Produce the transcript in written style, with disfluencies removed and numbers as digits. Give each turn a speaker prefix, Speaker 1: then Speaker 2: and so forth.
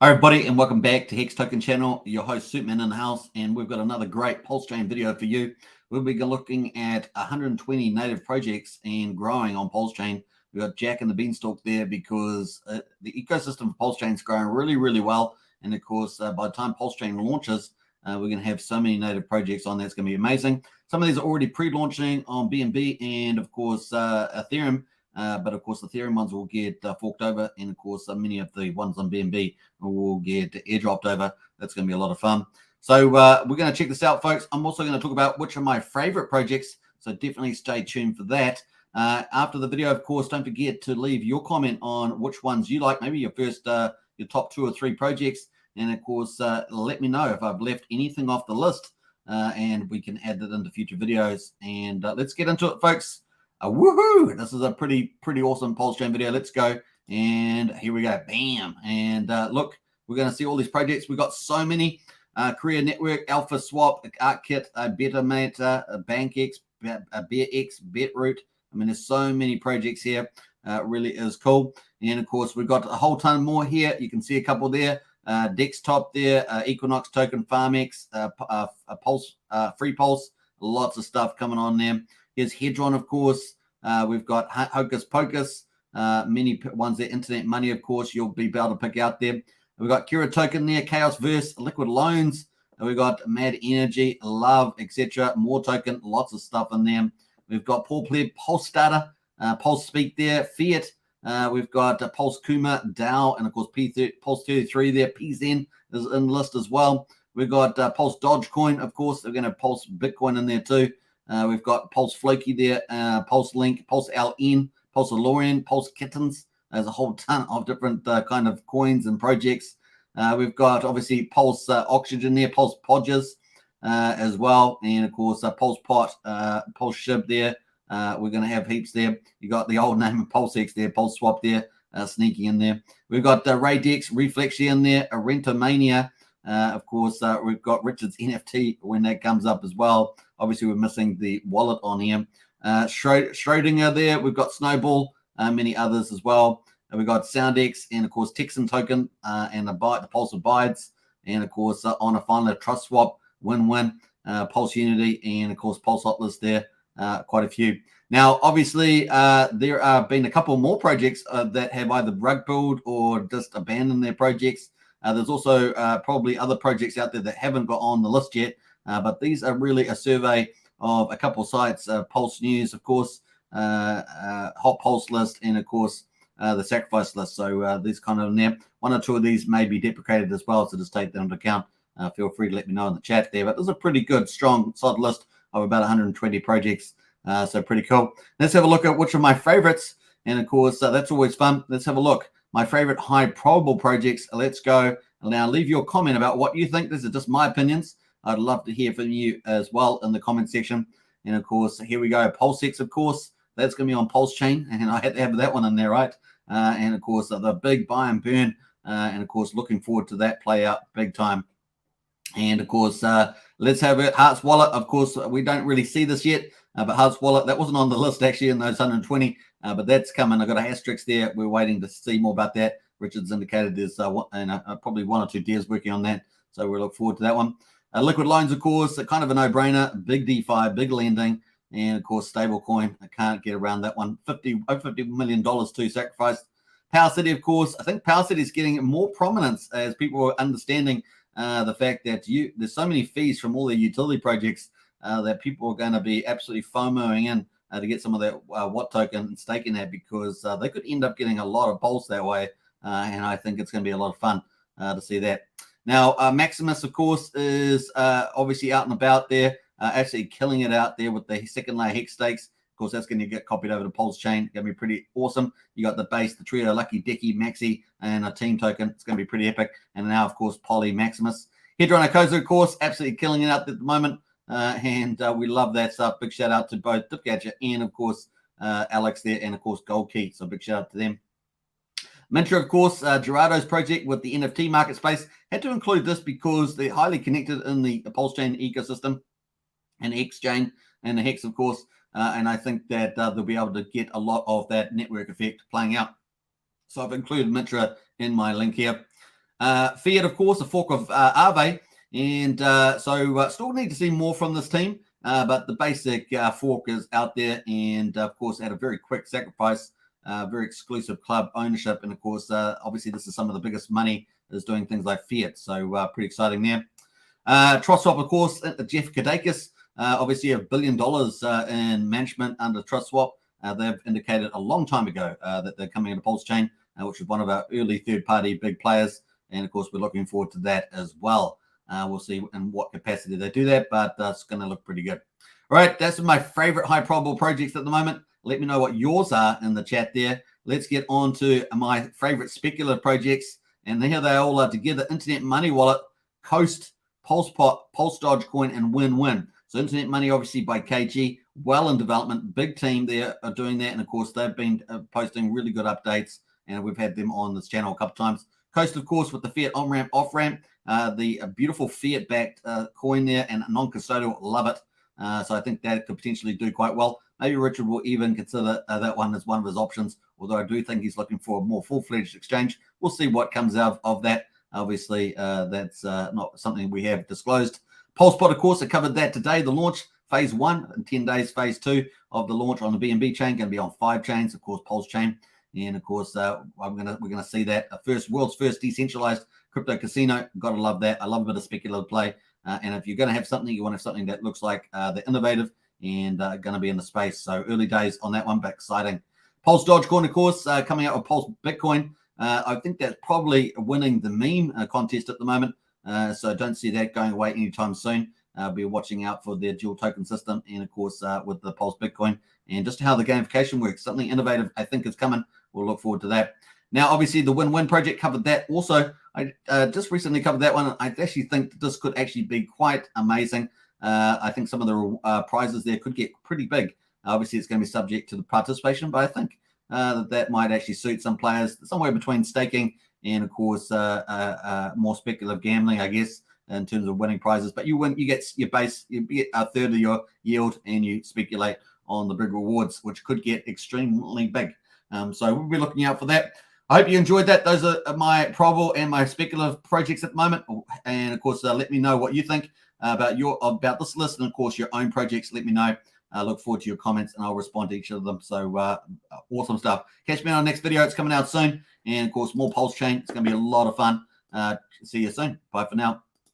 Speaker 1: Hi everybody, and welcome back to Hex Token Channel. Your host Superman in the house, and we've got another great Pulsechain video for you. We'll be looking at 120 native projects and growing on Pulsechain. We've got Jack and the Beanstalk there because the ecosystem of Pulsechain is growing really well. And of course, by the time Pulsechain launches, we're going to have so many native projects on there. It's going to be amazing. Some of these are already pre-launching on BNB and of course Ethereum. But of course, the Ethereum ones will get forked over, and of course, many of the ones on BNB will get airdropped over. That's going to be a lot of fun. So we're going to check this out, folks. I'm also going to talk about which are my favorite projects, so definitely stay tuned for that. After the video, of course, don't forget to leave your comment on which ones you like, maybe your top 2 or 3 projects, and of course, let me know if I've left anything off the list, and we can add that into future videos. And let's get into it, folks. Woohoo! This is a pretty awesome Pulsechain video. Let's go. And here we go. Bam. And look, we're going to see all these projects. We've got so many. Career Network, Alpha Swap, ArcKit, BetterMate, BankX, BearX, BetRoot. I mean, there's so many projects here. It really is cool. And of course, we've got a whole ton more here. You can see a couple there. Desktop there, Equinox Token, FarmX, Pulse, Free Pulse. Lots of stuff coming on there. Here's Hedron, of course. We've got Hocus Pocus, many ones there. Internet Money, of course, you'll be able to pick out there. We've got Kira Token there, Chaos Verse, Liquid Loans. We've got Mad Energy, Love, etc. More token, lots of stuff in there. We've got Paul Pleb, Pulse Starter, Pulse Speak there, Fiat. We've got Pulse Kuma, DAO, and of course Pulse 33 there. PZen is in the list as well. We've got Pulse Dogecoin, of course. We're going to have Pulse Bitcoin in there too. We've got Pulse Floki there, Pulse Link, Pulse LN, Pulse Alorian, Pulse Kittens. There's a whole ton of different kind of coins and projects. We've got obviously Pulse Oxygen there, Pulse Podgers as well, and of course Pulse Pot, Pulse Shib there. We're going to have heaps there. You got the old name of PulseX there, Pulse Swap there, sneaky in there. We've got Raydex, Reflexia in there, Rentomania. Of course, we've got Richard's NFT when that comes up as well. Obviously, we're missing the wallet on here. Schrodinger there. We've got Snowball, many others as well. And we've got SoundX and, of course, Texan Token and the Pulse Abides. And, of course, on a final Trust Swap, Win-Win, Pulse Unity, and, of course, Pulse Hotlist there. Quite a few. Now, obviously, there have been a couple more projects that have either rug pulled or just abandoned their projects. There's also probably other projects out there that haven't got on the list yet, but these are really a survey of a couple sites, Pulse News, of course, Hot Pulse List, and of course, the Sacrifice List. So these kind of there. 1 or 2 of these may be deprecated as well, so just take them into account. Feel free to let me know in the chat there, but there's a pretty good, strong, solid list of about 120 projects, so pretty cool. Let's have a look at which of my favorites, and of course, that's always fun. Let's have a look. My favorite high probable projects. Let's go. Now leave your comment about what you think. This is just my opinions. I'd love to hear from you as well in the comment section. And of course, here we go. PulseX, of course. That's going to be on Pulsechain. And I had to have that one in there, right? And of course, the big buy and burn. And of course, looking forward to that play out big time. And of course, let's have it. Hearts Wallet. Of course, we don't really see this yet. But Hearts Wallet, that wasn't on the list actually in those 120. But that's coming. I've got an asterisk there. We're waiting to see more about that. Richard's indicated there's probably 1 or 2 devs working on that. So we look forward to that one. Liquid Loans, of course, kind of a no-brainer. Big DeFi, big lending. And, of course, stablecoin. I can't get around that one. $50 million to sacrifice. Power City, of course. I think Power City is getting more prominence as people are understanding the fact that there's so many fees from all the utility projects that people are going to be absolutely FOMOing in to get some of that Watt token and staking that, because they could end up getting a lot of pulse that way. And I think it's going to be a lot of fun to see that. Now, Maximus, of course, is obviously out and about there, actually killing it out there with the second layer hex stakes. Of course, that's going to get copied over to Pulsechain. Going to be pretty awesome. You got the base, the trio, Lucky, Decky, Maxi, and a team token. It's going to be pretty epic. And now, of course, Poly Maximus. Hedron Akosa, of course, absolutely killing it out at the moment. And we love that stuff. Big shout out to both Dipgadget and, of course, Alex there, and, of course, Gold Key. So big shout out to them. Mintra, of course, Gerardo's project with the NFT market space. Had to include this because they're highly connected in the Pulsechain ecosystem and Xchain and the Hex, of course. And I think that they'll be able to get a lot of that network effect playing out. So I've included Mintra in my link here. Fiat, of course, a fork of Aave, and so still need to see more from this team. But the basic fork is out there, and of course, at a very quick sacrifice, very exclusive club ownership, and of course, obviously, this is some of the biggest money is doing things like Fiat, so pretty exciting there. TrustSwap, of course, Jeff Kadakis, obviously $1 billion in management under TrustSwap. They've indicated a long time ago that they're coming into Pulsechain, which is one of our early third-party big players, and of course, we're looking forward to that as well. We'll see in what capacity they do that, but it's going to look pretty good. All right, that's my favorite high probable projects at the moment. Let me know what yours are in the chat there. Let's get on to my favorite speculative projects, and here they all are together: Internet Money Wallet, Coast, PulsePot, Pulse Dogecoin, and Win-Win. So Internet Money, obviously by KG, well in development, big team there are doing that, and of course they've been posting really good updates, and we've had them on this channel a couple times. Coast, of course, with the Fiat on-ramp, off-ramp, the beautiful Fiat-backed coin there, and non-custodial, love it. So I think that could potentially do quite well. Maybe Richard will even consider that one as one of his options, although I do think he's looking for a more full-fledged exchange. We'll see what comes out of that. Obviously, that's not something we have disclosed. PulsePot, of course, I covered that today. The launch, phase 1, in 10 days, phase 2 of the launch on the BNB chain, going to be on 5 chains, of course, Pulsechain. And of course, we're gonna see that world's first decentralized crypto casino. Gotta love that. I love a bit of speculative play. And if you're gonna have something, you want to have something that looks like they're innovative and gonna be in the space. So early days on that one, but exciting. Pulse Dogecoin, of course, coming out with Pulse Bitcoin. I think that's probably winning the meme contest at the moment. So I don't see that going away anytime soon. Be watching out for their dual token system, and of course with the Pulse Bitcoin and just how the gamification works. Something innovative, I think, is coming. We'll look forward to that. Now, obviously, the Win-Win project covered that also. I just recently covered that one. I actually think that this could actually be quite amazing. I think some of the prizes there could get pretty big. Obviously, it's going to be subject to the participation, but I think that might actually suit some players, somewhere between staking and, of course, more speculative gambling, I guess, in terms of winning prizes. But you win, you get your base, you get a third of your yield, and you speculate on the big rewards, which could get extremely big. So we'll be looking out for that. I hope you enjoyed that. Those are my probable and my speculative projects at the moment. And of course, let me know what you think about this list, and of course your own projects. Let me know. I look forward to your comments, and I'll respond to each of them. So awesome stuff. Catch me on the next video. It's coming out soon. And of course, more Pulsechain. It's going to be a lot of fun. See you soon. Bye for now.